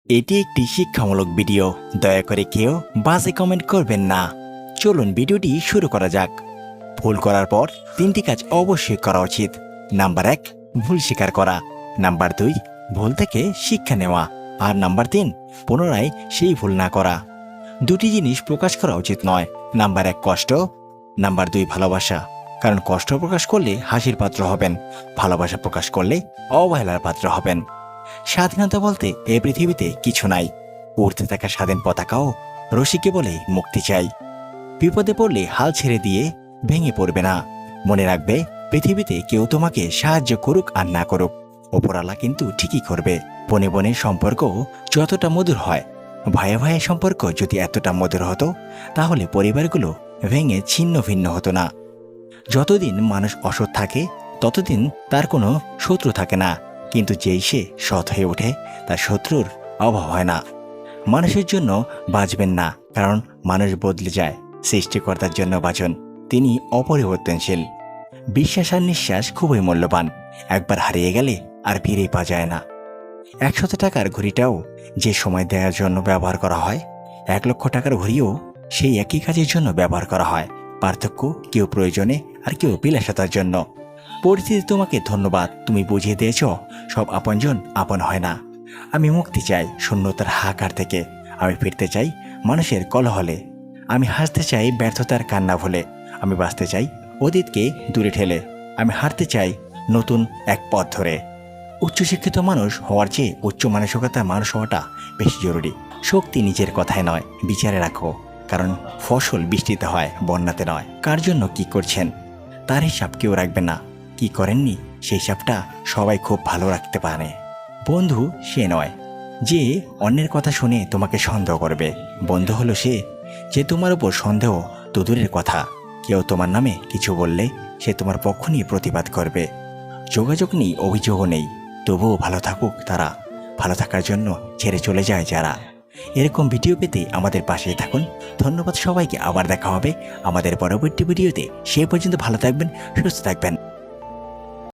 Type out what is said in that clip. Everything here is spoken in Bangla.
এটি একটি শিক্ষামূলক ভিডিও। দয়া করে কেউ বাজে কমেন্ট করবেন না। চলুন ভিডিওটি শুরু করা যাক। ভুল করার পর 3টি কাজ অবশ্যই করা উচিত। নাম্বার 1, ভুল স্বীকার করা। নাম্বার 2, ভুল থেকে শিক্ষা নেওয়া। আর নাম্বার 3, পুনরায় সেই ভুল না করা। দুটি জিনিস প্রকাশ করা উচিত নয়। নাম্বার 1, কষ্ট। নাম্বার 2, ভালোবাসা। কারণ কষ্ট প্রকাশ করলে হাসির পাত্র হবেন, ভালোবাসা প্রকাশ করলে অবহেলার পাত্র হবেন। স্বাধীনতা বলতে এ পৃথিবীতে কিছু নাই। উড়তে থাকা স্বাধীন পতাকাও রশিকে বলে মুক্তি চাই। বিপদে পড়লে হাল ছেড়ে দিয়ে ভেঙে পড়বে না। মনে রাখবে, পৃথিবীতে কেউ তোমাকে সাহায্য করুক আর না করুক, ওপরওয়ালা কিন্তু ঠিকই করবে। বনে বনে সম্পর্ক যতটা মধুর হয়, ভাইয়ে ভাইয়ের সম্পর্ক যদি এতটা মধুর হতো, তাহলে পরিবারগুলো ভেঙে ছিন্ন ভিন্ন হতো না। যতদিন মানুষ অসৎ থাকে, ততদিন তার কোনো শত্রু থাকে না। কিন্তু যেই সে সৎ হয়ে ওঠে, তার শত্রুর অভাব হয় না। মানুষের জন্য বাঁচবেন না, কারণ মানুষ বদলে যায়। সৃষ্টিকর্তার জন্য বাঁচুন, তিনি অপরিবর্তনশীল। বিশ্বাস আর নিঃশ্বাস খুবই মূল্যবান। একবার হারিয়ে গেলে আর ফিরে পাওয়া যায় না। 100 টাকার ঘড়িটাও যে সময় দেওয়ার জন্য ব্যবহার করা হয়, 1 লক্ষ টাকার ঘড়িও সেই একই কাজের জন্য ব্যবহার করা হয়। পার্থক্য কেউ প্রয়োজনে আর কেউ বিলাসিতার জন্য। পরিস্থিতি তোমাকে ধন্যবাদ, তুমি বুঝিয়ে দিয়েছ সব আপনজন আপন হয় না। আমি মুক্তি চাই শূন্যতার হাহাকার থেকে। আমি ফিরতে চাই মানুষের কলহলে। আমি হাসতে চাই ব্যর্থতার কান্না ভুলে। আমি বাঁচতে চাই অতীতকে দূরে ঠেলে। আমি হারতে চাই নতুন এক পথ ধরে। উচ্চশিক্ষিত মানুষ হওয়ার চেয়ে উচ্চ মানসিকতার মানুষ হওয়াটা বেশি জরুরি। শক্তি নিজের কথায় নয়, বিচারে রাখো। কারণ ফসল বৃষ্টিতে হয়, বন্যাতে নয়। কার জন্য কি করছেন তার হিসাব কেউ রাখবে না। কি করেননি সেই হিসাবটা সবাই খুব ভালো রাখতে পারে। বন্ধু সে নয় যে অন্যের কথা শুনে তোমাকে সন্দেহ করবে। বন্ধু হলো সে যে তোমার উপর সন্দেহ তো দূরের কথা, কেউ তোমার নামে কিছু বললে সে তোমার পক্ষ নিয়ে প্রতিবাদ করবে। যোগাযোগ নেই, অভিযোগও নেই, তবুও ভালো থাকুক তারা। ভালো থাকার জন্য ছেড়ে চলে যায় যারা। এরকম ভিডিও পেতে আমাদের পাশে থাকুন। ধন্যবাদ সবাইকে। আবার দেখা হবে আমাদের পরবর্তী ভিডিওতে। সে পর্যন্ত ভালো থাকবেন, সুস্থ থাকবেন।